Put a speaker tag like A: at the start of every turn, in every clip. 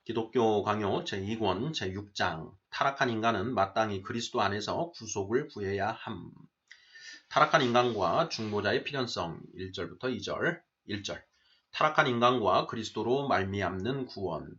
A: 기독교 강요 제2권 제6장 타락한 인간은 마땅히 그리스도 안에서 구속을 구해야 함. 타락한 인간과 중보자의 필연성 1절부터 2절 1절 타락한 인간과 그리스도로 말미암는 구원.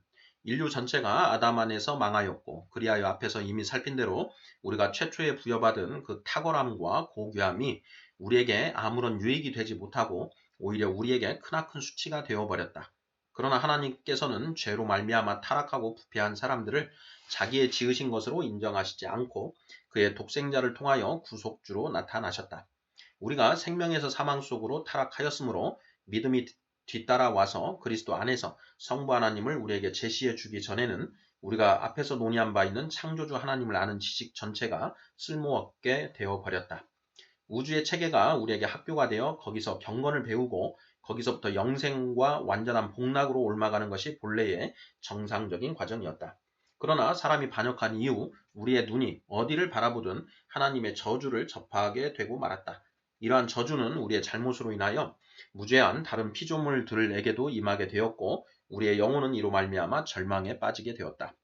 A: 인류 전체가 아담 안에서 망하였고 그리하여 앞에서 이미 살핀 대로 우리가 최초에 부여받은 그 탁월함과 고귀함이 우리에게 아무런 유익이 되지 못하고 오히려 우리에게 크나큰 수치가 되어버렸다. 그러나 하나님께서는 죄로 말미암아 타락하고 부패한 사람들을 자기의 지으신 것으로 인정하시지 않고 그의 독생자를 통하여 구속주로 나타나셨다. 우리가 생명에서 사망 속으로 타락하였으므로 믿음이 뒤따라와서 그리스도 안에서 성부 하나님을 우리에게 제시해 주기 전에는 우리가 앞에서 논의한 바 있는 창조주 하나님을 아는 지식 전체가 쓸모없게 되어버렸다. 우주의 체계가 우리에게 학교가 되어 거기서 경건을 배우고 거기서부터 영생과 완전한 복락으로 옮아가는 것이 본래의 정상적인 과정이었다. 그러나 사람이 반역한 이후 우리의 눈이 어디를 바라보든 하나님의 저주를 접하게 되고 말았다. 이러한 저주는 우리의 잘못으로 인하여 무죄한 다른 피조물들에게도 임하게 되었고 우리의 영혼은 이로 말미암아 절망에 빠지게 되었다.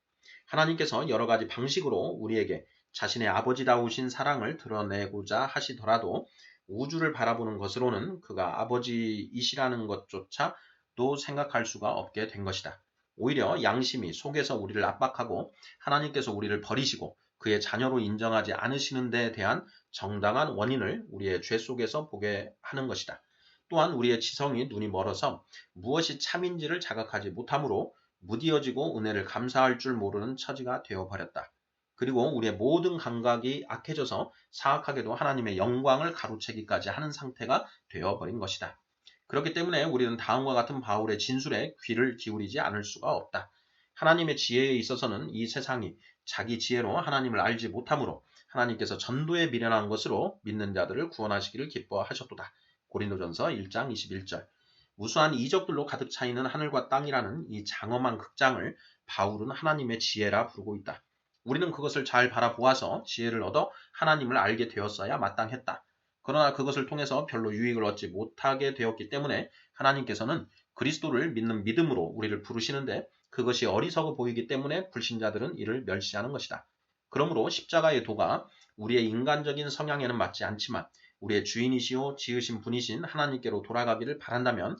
A: 하나님께서 여러 가지 방식으로 우리에게 자신의 아버지다우신 사랑을 드러내고자 하시더라도 우주를 바라보는 것으로는 그가 아버지이시라는 것조차도 생각할 수가 없게 된 것이다. 오히려 양심이 속에서 우리를 압박하고 하나님께서 우리를 버리시고 그의 자녀로 인정하지 않으시는 데에 대한 정당한 원인을 우리의 죄 속에서 보게 하는 것이다. 또한 우리의 지성이 눈이 멀어서 무엇이 참인지를 자각하지 못하므로 무디어지고 은혜를 감사할 줄 모르는 처지가 되어버렸다. 그리고 우리의 모든 감각이 악해져서 사악하게도 하나님의 영광을 가로채기까지 하는 상태가 되어버린 것이다. 그렇기 때문에 우리는 다음과 같은 바울의 진술에 귀를 기울이지 않을 수가 없다. 하나님의 지혜에 있어서는 이 세상이 자기 지혜로 하나님을 알지 못하므로 하나님께서 전도에 미련한 것으로 믿는 자들을 구원하시기를 기뻐하셨도다. 고린도전서 1장 21절. 무수한 이적들로 가득 차 있는 하늘과 땅이라는 이 장엄한 극장을 바울은 하나님의 지혜라 부르고 있다. 우리는 그것을 잘 바라보아서 지혜를 얻어 하나님을 알게 되었어야 마땅했다. 그러나 그것을 통해서 별로 유익을 얻지 못하게 되었기 때문에 하나님께서는 그리스도를 믿는 믿음으로 우리를 부르시는데 그것이 어리석어 보이기 때문에 불신자들은 이를 멸시하는 것이다. 그러므로 십자가의 도가 우리의 인간적인 성향에는 맞지 않지만 우리의 주인이시오 지으신 분이신 하나님께로 돌아가기를 바란다면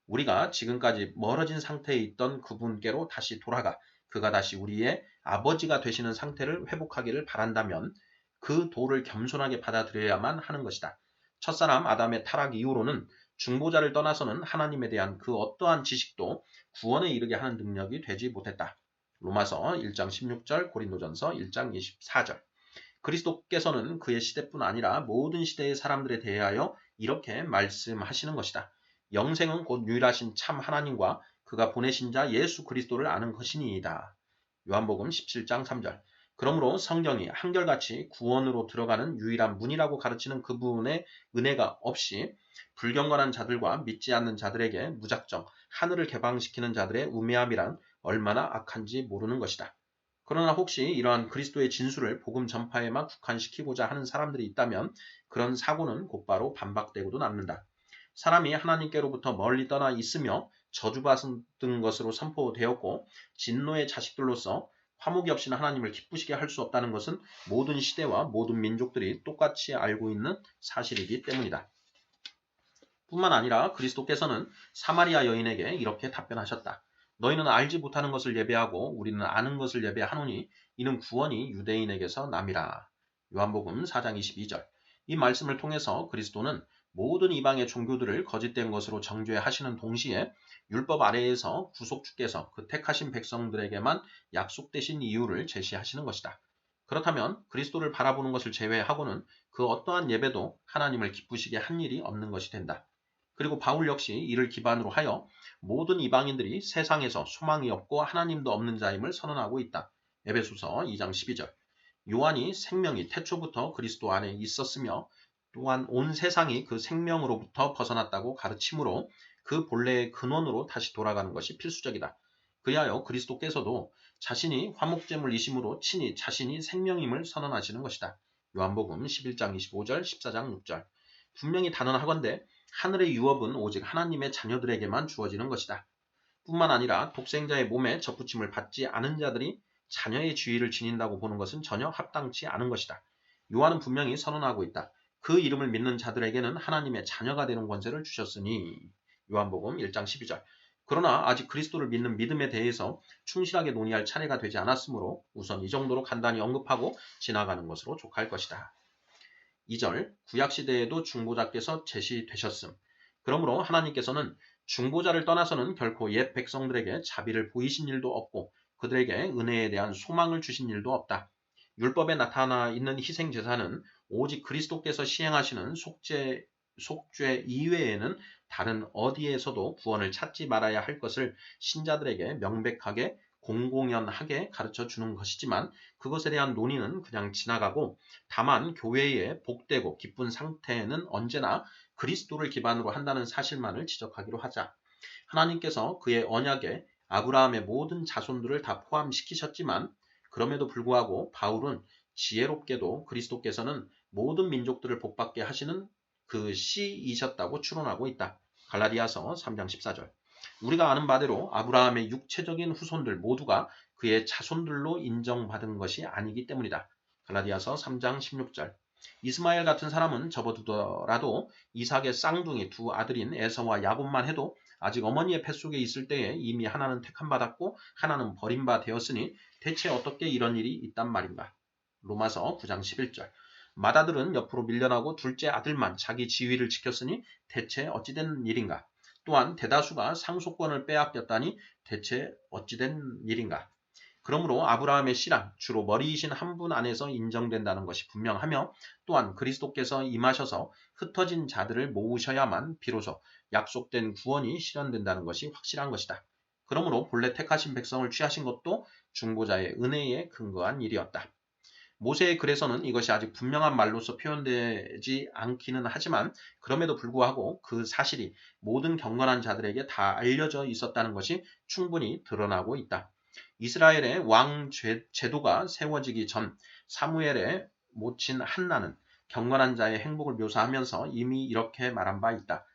A: 우리가 지금까지 멀어진 상태에 있던 그분께로 다시 돌아가 그가 다시 우리의 아버지가 되시는 상태를 회복하기를 바란다면 그 도를 겸손하게 받아들여야만 하는 것이다. 첫사람 아담의 타락 이후로는 중보자를 떠나서는 하나님에 대한 그 어떠한 지식도 구원에 이르게 하는 능력이 되지 못했다. 로마서 1장 16절, 고린도전서 1장 24절. 그리스도께서는 그의 시대뿐 아니라 모든 시대의 사람들에 대하여 이렇게 말씀하시는 것이다. 영생은 곧 유일하신 참 하나님과 그가 보내신 자 예수 그리스도를 아는 것이니이다. 요한복음 17장 3절. 그러므로 성경이 한결같이 구원으로 들어가는 유일한 문이라고 가르치는 그분의 은혜가 없이 불경건한 자들과 믿지 않는 자들에게 무작정 하늘을 개방시키는 자들의 우매함이란 얼마나 악한지 모르는 것이다. 그러나 혹시 이러한 그리스도의 진술을 복음 전파에만 국한시키고자 하는 사람들이 있다면 그런 사고는 곧바로 반박되고도 남는다. 사람이 하나님께로부터 멀리 떠나 있으며 저주받은 것으로 선포되었고 진노의 자식들로서 화목이 없이는 하나님을 기쁘시게 할 수 없다는 것은 모든 시대와 모든 민족들이 똑같이 알고 있는 사실이기 때문이다. 뿐만 아니라 그리스도께서는 사마리아 여인에게 이렇게 답변하셨다. 너희는 알지 못하는 것을 예배하고 우리는 아는 것을 예배하노니 이는 구원이 유대인에게서 남이라. 요한복음 4장 22절. 이 말씀을 통해서 그리스도는 모든 이방의 종교들을 거짓된 것으로 정죄하시는 동시에 율법 아래에서 구속주께서 그 택하신 백성들에게만 약속되신 이유를 제시하시는 것이다. 그렇다면 그리스도를 바라보는 것을 제외하고는 그 어떠한 예배도 하나님을 기쁘시게 한 일이 없는 것이 된다. 그리고 바울 역시 이를 기반으로 하여 모든 이방인들이 세상에서 소망이 없고 하나님도 없는 자임을 선언하고 있다. 에베소서 2장 12절. 요한이 생명이 태초부터 그리스도 안에 있었으며 또한 온 세상이 그 생명으로부터 벗어났다고 가르치므로 그 본래의 근원으로 다시 돌아가는 것이 필수적이다. 그리하여 그리스도께서도 자신이 화목제물이심으로 친히 자신이 생명임을 선언하시는 것이다. 요한복음 11장 25절, 14장 6절. 분명히 단언하건대 하늘의 유업은 오직 하나님의 자녀들에게만 주어지는 것이다. 뿐만 아니라 독생자의 몸에 접붙임을 받지 않은 자들이 자녀의 지위를 지닌다고 보는 것은 전혀 합당치 않은 것이다. 요한은 분명히 선언하고 있다. 그 이름을 믿는 자들에게는 하나님의 자녀가 되는 권세를 주셨으니. 요한복음 1장 12절. 그러나 아직 그리스도를 믿는 믿음에 대해서 충실하게 논의할 차례가 되지 않았으므로 우선 이 정도로 간단히 언급하고 지나가는 것으로 족할 것이다. 2절. 구약시대에도 중보자께서 제시되셨음. 그러므로 하나님께서는 중보자를 떠나서는 결코 옛 백성들에게 자비를 보이신 일도 없고 그들에게 은혜에 대한 소망을 주신 일도 없다. 율법에 나타나 있는 희생제사는 오직 그리스도께서 시행하시는 속죄 이외에는 다른 어디에서도 구원을 찾지 말아야 할 것을 신자들에게 명백하게 공공연하게 가르쳐 주는 것이지만 그것에 대한 논의는 그냥 지나가고 다만 교회의 복되고 기쁜 상태는 언제나 그리스도를 기반으로 한다는 사실만을 지적하기로 하자. 하나님께서 그의 언약에 아브라함의 모든 자손들을 다 포함시키셨지만 그럼에도 불구하고 바울은 지혜롭게도 그리스도께서는 모든 민족들을 복받게 하시는 그 씨이셨다고 추론하고 있다. 갈라디아서 3장 14절. 우리가 아는 바대로 아브라함의 육체적인 후손들 모두가 그의 자손들로 인정받은 것이 아니기 때문이다. 갈라디아서 3장 16절. 이스마엘 같은 사람은 접어두더라도 이삭의 쌍둥이 두 아들인 에서와 야곱만 해도 아직 어머니의 뱃속에 있을 때에 이미 하나는 택함받았고 하나는 버림바 되었으니 대체 어떻게 이런 일이 있단 말인가. 로마서 9장 11절. 맏아들은 옆으로 밀려나고 둘째 아들만 자기 지위를 지켰으니 대체 어찌된 일인가. 또한 대다수가 상속권을 빼앗겼다니 대체 어찌된 일인가. 그러므로 아브라함의 씨란 주로 머리이신 한 분 안에서 인정된다는 것이 분명하며 또한 그리스도께서 임하셔서 흩어진 자들을 모으셔야만 비로소 약속된 구원이 실현된다는 것이 확실한 것이다. 그러므로 본래 택하신 백성을 취하신 것도 중보자의 은혜에 근거한 일이었다. 모세의 글에서는 이것이 아직 분명한 말로서 표현되지 않기는 하지만 그럼에도 불구하고 그 사실이 모든 경건한 자들에게 다 알려져 있었다는 것이 충분히 드러나고 있다. 이스라엘의 왕 제도가 세워지기 전 사무엘의 모친 한나는 경건한 자의 행복을 묘사하면서 이미 이렇게 말한 바 있다.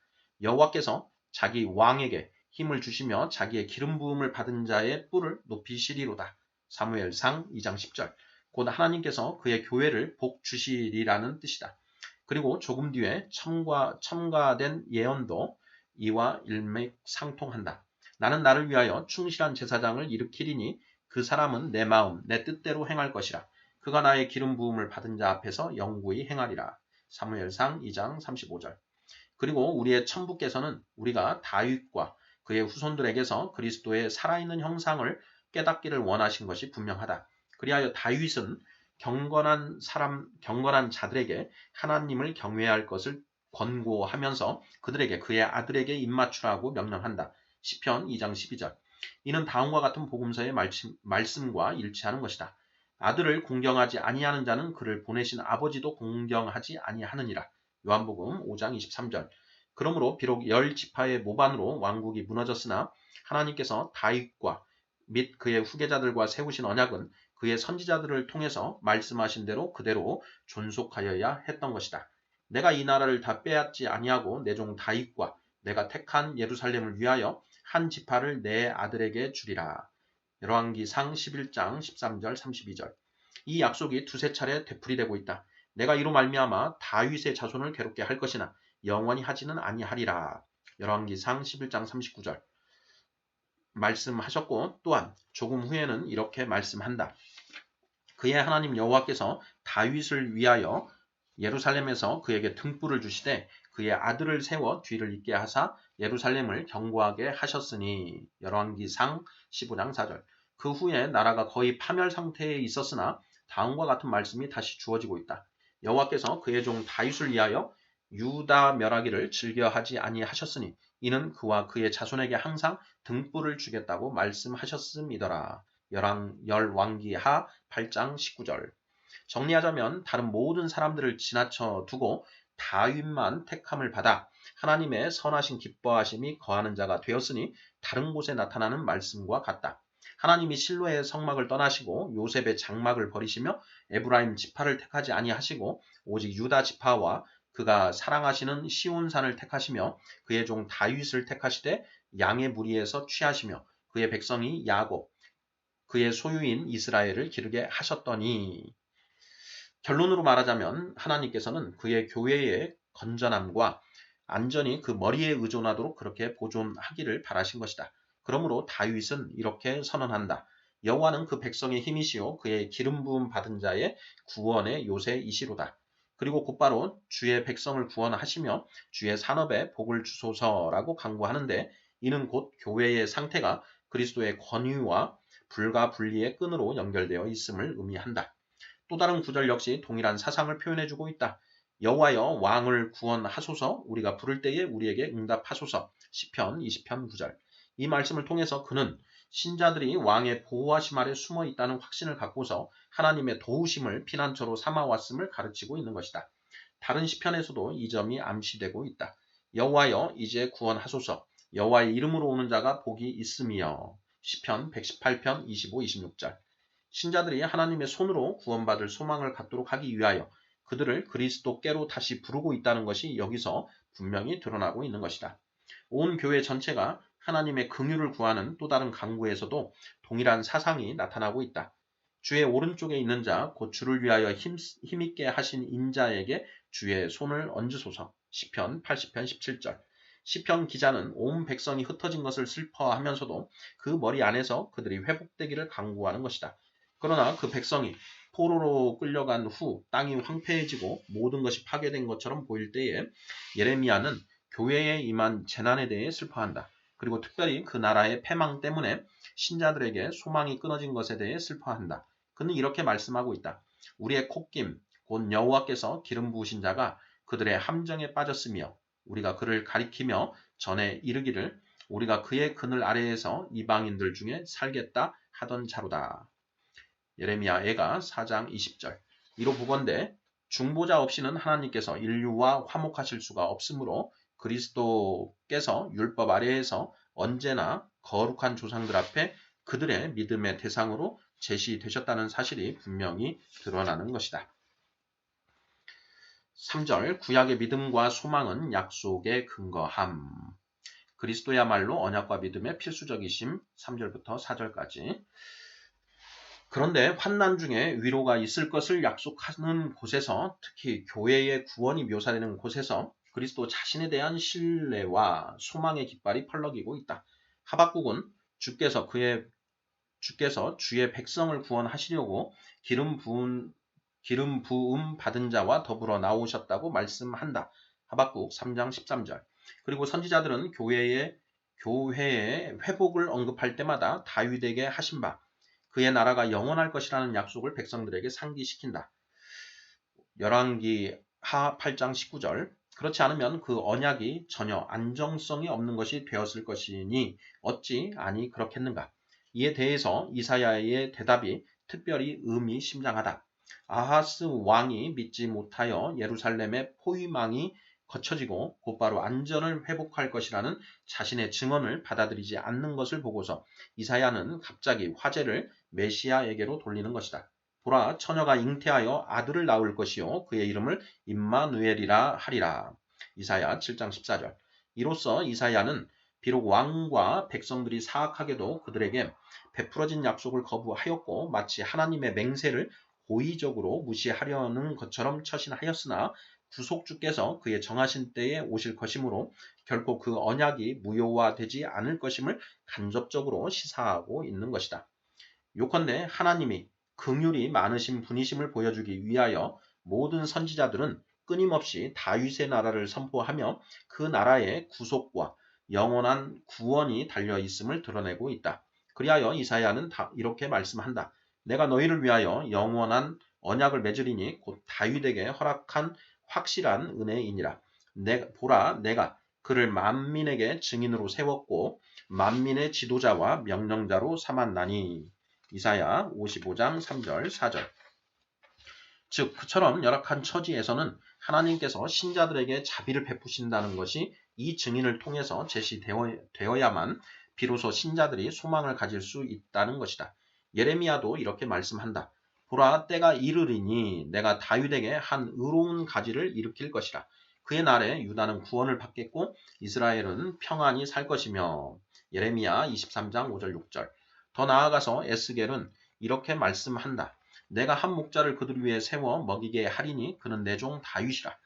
A: 여호와께서 자기 왕에게 힘을 주시며 자기의 기름 부음을 받은 자의 뿔을 높이시리로다. 사무엘상 2장 10절. 곧 하나님께서 그의 교회를 복 주시리라는 뜻이다. 그리고 조금 뒤에 첨가된 예언도 이와 일맥상통한다. 나는 나를 위하여 충실한 제사장을 일으키리니 그 사람은 내 마음, 내 뜻대로 행할 것이라. 그가 나의 기름 부음을 받은 자 앞에서 영구히 행하리라. 사무엘상 2장 35절. 그리고 우리의 천부께서는 우리가 다윗과 그의 후손들에게서 그리스도의 살아있는 형상을 깨닫기를 원하신 것이 분명하다. 그리하여 다윗은 경건한 자들에게 하나님을 경외할 것을 권고하면서 그들에게 그의 아들에게 입맞추라고 명령한다. 시편 2장 12절. 이는 다음과 같은 복음서의 말씀과 일치하는 것이다. 아들을 공경하지 아니하는 자는 그를 보내신 아버지도 공경하지 아니하느니라. 요한복음 5장 23절. 그러므로 비록 10지파의 모반으로 왕국이 무너졌으나 하나님께서 다윗과 및 그의 후계자들과 세우신 언약은 그의 선지자들을 통해서 말씀하신 대로 그대로 존속하여야 했던 것이다. 내가 이 나라를 다 빼앗지 아니하고 내 종 다윗과 내가 택한 예루살렘을 위하여 한 지파를 내 아들에게 주리라. 열왕기상 11장 13절 32절. 이 약속이 두세 차례 되풀이되고 있다. 내가 이로 말미암아 다윗의 자손을 괴롭게 할 것이나 영원히 하지는 아니하리라. 열왕기상 11장 39절. 말씀하셨고 또한 조금 후에는 이렇게 말씀한다. 그의 하나님 여호와께서 다윗을 위하여 예루살렘에서 그에게 등불을 주시되 그의 아들을 세워 뒤를 잇게 하사 예루살렘을 견고하게 하셨으니. 열왕기상 15장 4절. 그 후에 나라가 거의 파멸 상태에 있었으나 다음과 같은 말씀이 다시 주어지고 있다. 여호와께서 그의 종 다윗을 위하여 유다 멸하기를 즐겨하지 아니하셨으니 이는 그와 그의 자손에게 항상 등불을 주겠다고 말씀하셨음이더라. 열왕기하 8장 19절. 정리하자면 다른 모든 사람들을 지나쳐 두고 다윗만 택함을 받아 하나님의 선하신 기뻐하심이 거하는 자가 되었으니 다른 곳에 나타나는 말씀과 같다. 하나님이 실로의 성막을 떠나시고 요셉의 장막을 버리시며 에브라임 지파를 택하지 아니하시고 오직 유다 지파와 그가 사랑하시는 시온산을 택하시며 그의 종 다윗을 택하시되 양의 무리에서 취하시며 그의 백성이 야곱, 그의 소유인 이스라엘을 기르게 하셨더니 결론으로 말하자면 하나님께서는 그의 교회의 건전함과 안전이 그 머리에 의존하도록 그렇게 보존하기를 바라신 것이다. 그러므로 다윗은 이렇게 선언한다. 여호와는 그 백성의 힘이시요 그의 기름 부음 받은 자의 구원의 요새이시로다. 그리고 곧바로 주의 백성을 구원하시며 주의 산업에 복을 주소서라고 강구하는데 이는 곧 교회의 상태가 그리스도의 권위와 불가분리의 끈으로 연결되어 있음을 의미한다. 또 다른 구절 역시 동일한 사상을 표현해주고 있다. 여호와여 왕을 구원하소서 우리가 부를 때에 우리에게 응답하소서 시편 20편 9절. 이 말씀을 통해서 그는 신자들이 왕의 보호하심 아래 숨어 있다는 확신을 갖고서 하나님의 도우심을 피난처로 삼아왔음을 가르치고 있는 것이다. 다른 시편에서도 이 점이 암시되고 있다. 여호와여 이제 구원하소서 여호와의 이름으로 오는 자가 복이 있으며 시편 118편 25, 26절. 신자들이 하나님의 손으로 구원받을 소망을 갖도록 하기 위하여 그들을 그리스도께로 다시 부르고 있다는 것이 여기서 분명히 드러나고 있는 것이다. 온 교회 전체가 하나님의 긍휼을 구하는 또 다른 강구에서도 동일한 사상이 나타나고 있다. 주의 오른쪽에 있는 자, 곧 주를 위하여 힘있게 하신 인자에게 주의 손을 얹으소서. 시편 80편 17절. 시편 기자는 온 백성이 흩어진 것을 슬퍼하면서도 그 머리 안에서 그들이 회복되기를 강구하는 것이다. 그러나 그 백성이 포로로 끌려간 후 땅이 황폐해지고 모든 것이 파괴된 것처럼 보일 때에 예레미야는 교회에 임한 재난에 대해 슬퍼한다. 그리고 특별히 그 나라의 패망 때문에 신자들에게 소망이 끊어진 것에 대해 슬퍼한다. 그는 이렇게 말씀하고 있다. 우리의 콧김, 곧 여호와께서 기름 부으신 자가 그들의 함정에 빠졌으며 우리가 그를 가리키며 전에 이르기를 우리가 그의 그늘 아래에서 이방인들 중에 살겠다 하던 자로다. 예레미야 애가 4장 20절. 이로 보건대 중보자 없이는 하나님께서 인류와 화목하실 수가 없으므로 그리스도께서 율법 아래에서 언제나 거룩한 조상들 앞에 그들의 믿음의 대상으로 제시되셨다는 사실이 분명히 드러나는 것이다. 3절 구약의 믿음과 소망은 약속의 근거함. 그리스도야말로 언약과 믿음의 필수적이심 3절부터 4절까지. 그런데 환난 중에 위로가 있을 것을 약속하는 곳에서 특히 교회의 구원이 묘사되는 곳에서 그리스도 자신에 대한 신뢰와 소망의 깃발이 펄럭이고 있다. 하박국은 주께서 주의 백성을 구원하시려고 기름 부음 받은 자와 더불어 나오셨다고 말씀한다. 하박국 3장 13절. 그리고 선지자들은 교회의 회복을 언급할 때마다 다윗에게 하신 바 그의 나라가 영원할 것이라는 약속을 백성들에게 상기시킨다. 열왕기 하 8장 19절. 그렇지 않으면 그 언약이 전혀 안정성이 없는 것이 되었을 것이니 어찌 아니 그렇겠는가. 이에 대해서 이사야의 대답이 특별히 의미심장하다. 아하스 왕이 믿지 못하여 예루살렘의 포위망이 거쳐지고 곧바로 안전을 회복할 것이라는 자신의 증언을 받아들이지 않는 것을 보고서 이사야는 갑자기 화제를 메시아에게로 돌리는 것이다. 보라 처녀가 잉태하여 아들을 낳을 것이요 그의 이름을 임마누엘이라 하리라. 이사야 7장 14절. 이로써 이사야는 비록 왕과 백성들이 사악하게도 그들에게 베풀어진 약속을 거부하였고 마치 하나님의 맹세를 고의적으로 무시하려는 것처럼 처신하였으나 구속주께서 그의 정하신 때에 오실 것이므로 결코 그 언약이 무효화되지 않을 것임을 간접적으로 시사하고 있는 것이다. 요컨대 하나님이 긍휼이 많으신 분이심을 보여주기 위하여 모든 선지자들은 끊임없이 다윗의 나라를 선포하며 그 나라의 구속과 영원한 구원이 달려 있음을 드러내고 있다. 그리하여 이사야는 이렇게 말씀한다. 내가 너희를 위하여 영원한 언약을 맺으리니 곧 다윗에게 허락한 확실한 은혜이니라. 보라 내가 그를 만민에게 증인으로 세웠고 만민의 지도자와 명령자로 삼았나니. 이사야 55장 3절 4절. 즉 그처럼 열악한 처지에서는 하나님께서 신자들에게 자비를 베푸신다는 것이 이 증인을 통해서 제시되어야만 비로소 신자들이 소망을 가질 수 있다는 것이다. 예레미야도 이렇게 말씀한다. 보라 때가 이르리니 내가 다윗에게 한 의로운 가지를 일으킬 것이라. 그의 날에 유다는 구원을 받겠고 이스라엘은 평안히 살 것이며 예레미야 23장 5절 6절. 더 나아가서 에스겔은 이렇게 말씀한다. 내가 한 목자를 그들 위에 세워 먹이게 하리니 그는 내 종 다윗이라.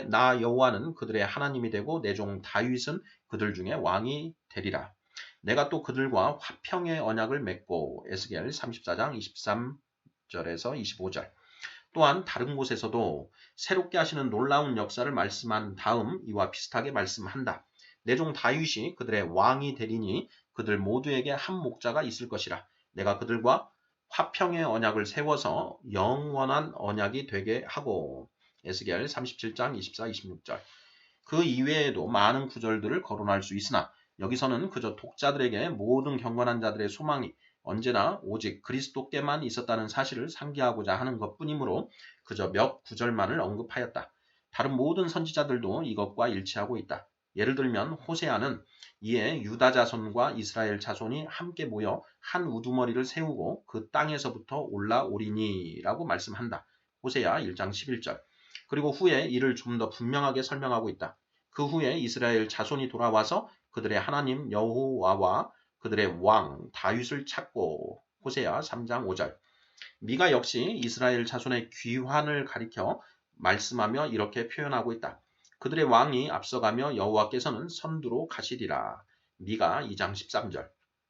A: 나 여호와는 그들의 하나님이 되고 내 종 다윗은 그들 중에 왕이 되리라. 내가 또 그들과 화평의 언약을 맺고 에스겔 34장 23절에서 25절. 또한 다른 곳에서도 새롭게 하시는 놀라운 역사를 말씀한 다음 이와 비슷하게 말씀한다. 내 종 다윗이 그들의 왕이 되리니 그들 모두에게 한 목자가 있을 것이라. 내가 그들과 화평의 언약을 세워서 영원한 언약이 되게 하고 에스겔 37장 24, 26절. 그 이외에도 많은 구절들을 거론할 수 있으나 여기서는 그저 독자들에게 모든 경건한 자들의 소망이 언제나 오직 그리스도께만 있었다는 사실을 상기하고자 하는 것뿐이므로 그저 몇 구절만을 언급하였다. 다른 모든 선지자들도 이것과 일치하고 있다. 예를 들면 호세아는 이에 유다 자손과 이스라엘 자손이 함께 모여 한 우두머리를 세우고 그 땅에서부터 올라오리니 라고 말씀한다. 호세아 1장 11절. 그리고 후에 이를 좀 더 분명하게 설명하고 있다. 그 후에 이스라엘 자손이 돌아와서 그들의 하나님 여호와와 그들의 왕 다윗을 찾고 호세아 3장 5절. 미가 역시 이스라엘 자손의 귀환을 가리켜 말씀하며 이렇게 표현하고 있다. 그들의 왕이 앞서가며 여호와께서는 선두로 가시리라. 미가 2장 13절.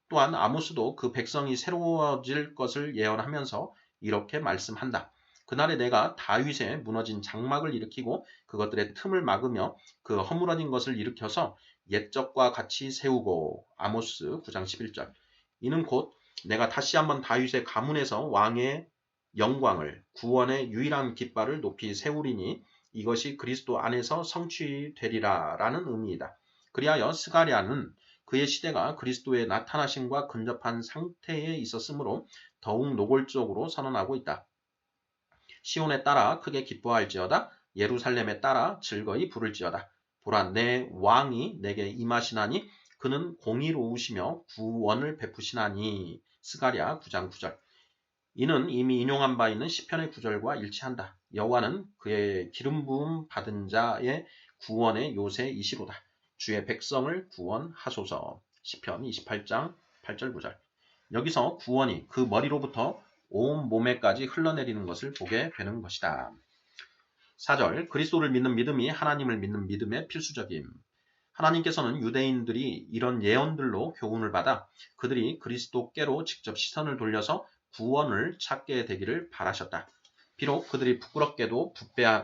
A: 또한 아모스도 그 백성이 새로워질 것을 예언하면서 이렇게 말씀한다. 그날에 내가 다윗의 무너진 장막을 일으키고 그것들의 틈을 막으며 그 허물어진 것을 일으켜서 옛적과 같이 세우고 아모스 9장 11절. 이는 곧 내가 다시 한번 다윗의 가문에서 왕의 영광을 구원의 유일한 깃발을 높이 세우리니 이것이 그리스도 안에서 성취되리라 라는 의미이다. 그리하여 스가랴는 그의 시대가 그리스도의 나타나심과 근접한 상태에 있었으므로 더욱 노골적으로 선언하고 있다. 시온에 따라 크게 기뻐할지어다. 예루살렘에 따라 즐거이 부를지어다. 보라 내 왕이 내게 임하시나니 그는 공의로우시며 구원을 베푸시나니. 스가랴 9장 9절. 이는 이미 인용한 바 있는 시편의 구절과 일치한다. 여호와는 그의 기름 부음 받은 자의 구원의 요새이시로다. 주의 백성을 구원하소서. 시편 28장 8절 9절. 여기서 구원이 그 머리로부터 온 몸에까지 흘러내리는 것을 보게 되는 것이다. 4절. 그리스도를 믿는 믿음이 하나님을 믿는 믿음의 필수적임. 하나님께서는 유대인들이 이런 예언들로 교훈을 받아 그들이 그리스도께로 직접 시선을 돌려서 구원을 찾게 되기를 바라셨다. 비록 그들이 부끄럽게도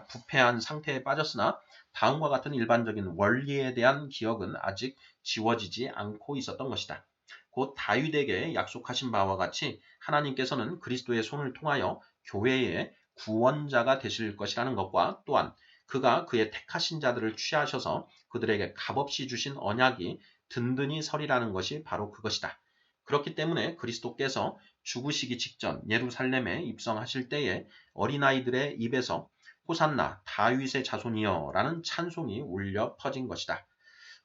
A: 부패한 상태에 빠졌으나 다음과 같은 일반적인 원리에 대한 기억은 아직 지워지지 않고 있었던 것이다. 곧 다윗에게 약속하신 바와 같이 하나님께서는 그리스도의 손을 통하여 교회의 구원자가 되실 것이라는 것과 또한 그가 그의 택하신 자들을 취하셔서 그들에게 값없이 주신 언약이 든든히 서리라는 것이 바로 그것이다. 그렇기 때문에 그리스도께서 죽으시기 직전 예루살렘에 입성하실 때에 어린아이들의 입에서 호산나 다윗의 자손이여 라는 찬송이 울려 퍼진 것이다.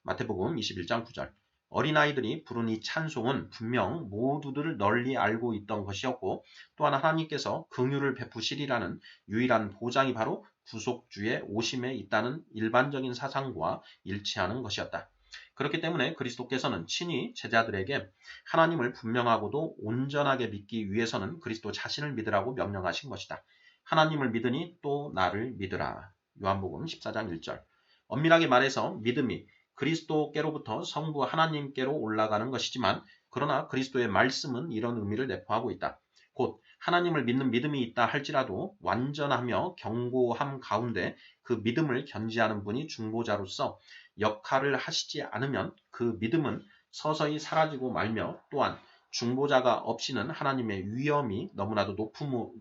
A: 마태복음 21장 9절. 어린아이들이 부른 이 찬송은 분명 모두들 널리 알고 있던 것이었고 또한 하나님께서 긍휼을 베푸시리라는 유일한 보장이 바로 구속주의 오심에 있다는 일반적인 사상과 일치하는 것이었다. 그렇기 때문에 그리스도께서는 친히 제자들에게 하나님을 분명하고도 온전하게 믿기 위해서는 그리스도 자신을 믿으라고 명령하신 것이다. 하나님을 믿으니 또 나를 믿으라. 요한복음 14장 1절. 엄밀하게 말해서 믿음이 그리스도께로부터 성부 하나님께로 올라가는 것이지만 그러나 그리스도의 말씀은 이런 의미를 내포하고 있다. 곧 하나님을 믿는 믿음이 있다 할지라도 완전하며 견고함 가운데 그 믿음을 견지하는 분이 중보자로서 역할을 하시지 않으면 그 믿음은 서서히 사라지고 말며 또한 중보자가 없이는 하나님의 위엄이 너무나도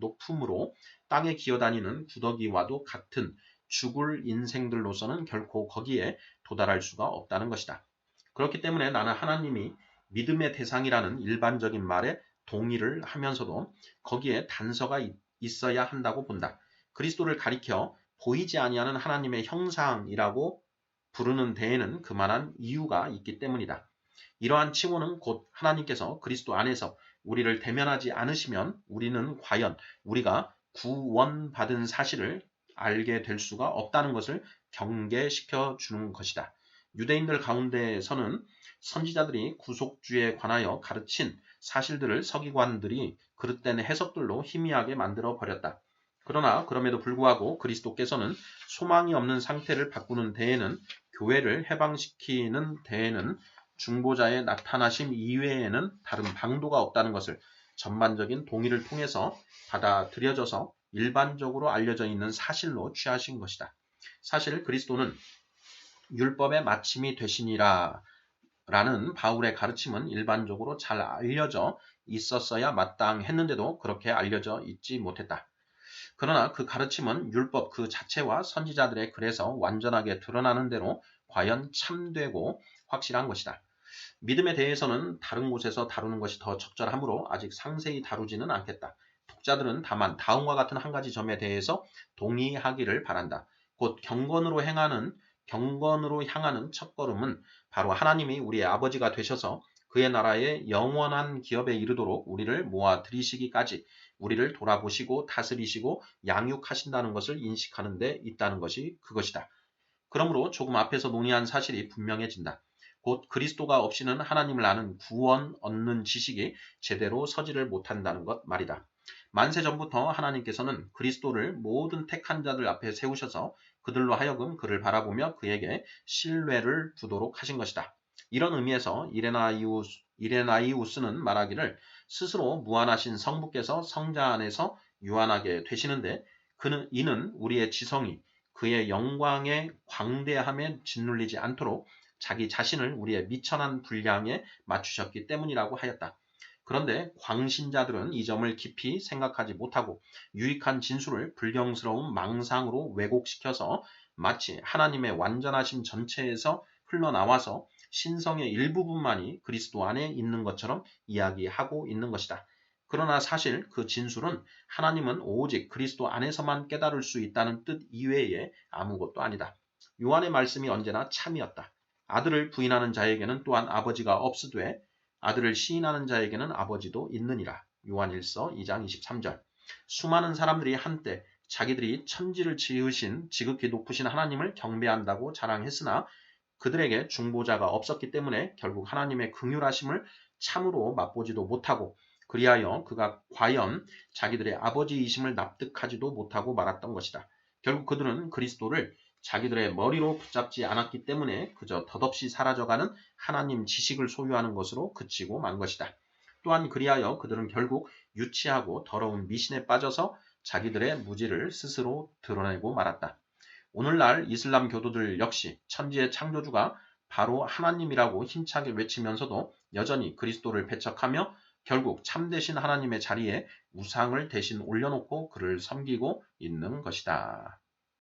A: 높음으로 땅에 기어다니는 구더기와도 같은 죽을 인생들로서는 결코 거기에 도달할 수가 없다는 것이다. 그렇기 때문에 나는 하나님이 믿음의 대상이라는 일반적인 말에 동의를 하면서도 거기에 단서가 있어야 한다고 본다. 그리스도를 가리켜 보이지 아니하는 하나님의 형상이라고 부르는 데에는 그만한 이유가 있기 때문이다. 이러한 칭호는 곧 하나님께서 그리스도 안에서 우리를 대면하지 않으시면 우리는 과연 우리가 구원받은 사실을 알게 될 수가 없다는 것을 경계시켜 주는 것이다. 유대인들 가운데서는 선지자들이 구속주에 관하여 가르친 사실들을 서기관들이 그릇된 해석들로 희미하게 만들어 버렸다. 그러나 그럼에도 불구하고 그리스도께서는 소망이 없는 상태를 바꾸는 데에는, 교회를 해방시키는 데에는 중보자의 나타나심 이외에는 다른 방도가 없다는 것을 전반적인 동의를 통해서 받아들여져서 일반적으로 알려져 있는 사실로 취하신 것이다. 사실 그리스도는 율법의 마침이 되시니라 라는 바울의 가르침은 일반적으로 잘 알려져 있었어야 마땅했는데도 그렇게 알려져 있지 못했다. 그러나 그 가르침은 율법 그 자체와 선지자들의 글에서 완전하게 드러나는 대로 과연 참되고 확실한 것이다. 믿음에 대해서는 다른 곳에서 다루는 것이 더 적절하므로 아직 상세히 다루지는 않겠다. 독자들은 다만 다음과 같은 한 가지 점에 대해서 동의하기를 바란다. 곧 경건으로 향하는 첫걸음은 바로 하나님이 우리의 아버지가 되셔서 그의 나라의 영원한 기업에 이르도록 우리를 모아 들이시기까지 우리를 돌아보시고 다스리시고 양육하신다는 것을 인식하는 데 있다는 것이 그것이다. 그러므로 조금 앞에서 논의한 사실이 분명해진다. 곧 그리스도가 없이는 하나님을 아는 구원 얻는 지식이 제대로 서지를 못한다는 것 말이다. 만세 전부터 하나님께서는 그리스도를 모든 택한 자들 앞에 세우셔서 그들로 하여금 그를 바라보며 그에게 신뢰를 두도록 하신 것이다. 이런 의미에서 이레나이우스는 말하기를 스스로 무한하신 성부께서 성자 안에서 유한하게 되시는데 이는 우리의 지성이 그의 영광의 광대함에 짓눌리지 않도록 자기 자신을 우리의 미천한 분량에 맞추셨기 때문이라고 하였다. 그런데 광신자들은 이 점을 깊이 생각하지 못하고 유익한 진술을 불경스러운 망상으로 왜곡시켜서 마치 하나님의 완전하심 전체에서 흘러나와서 신성의 일부분만이 그리스도 안에 있는 것처럼 이야기하고 있는 것이다. 그러나 사실 그 진술은 하나님은 오직 그리스도 안에서만 깨달을 수 있다는 뜻 이외에 아무것도 아니다. 요한의 말씀이 언제나 참이었다. 아들을 부인하는 자에게는 또한 아버지가 없으되 아들을 시인하는 자에게는 아버지도 있느니라. 요한 1서 2장 23절. 수많은 사람들이 한때 자기들이 천지를 지으신 지극히 높으신 하나님을 경배한다고 자랑했으나 그들에게 중보자가 없었기 때문에 결국 하나님의 긍휼하심을 참으로 맛보지도 못하고 그리하여 그가 과연 자기들의 아버지이심을 납득하지도 못하고 말았던 것이다. 결국 그들은 그리스도를 자기들의 머리로 붙잡지 않았기 때문에 그저 덧없이 사라져가는 하나님 지식을 소유하는 것으로 그치고 만 것이다. 또한 그리하여 그들은 결국 유치하고 더러운 미신에 빠져서 자기들의 무지를 스스로 드러내고 말았다. 오늘날 이슬람 교도들 역시 천지의 창조주가 바로 하나님이라고 힘차게 외치면서도 여전히 그리스도를 배척하며 결국 참되신 하나님의 자리에 우상을 대신 올려놓고 그를 섬기고 있는 것이다.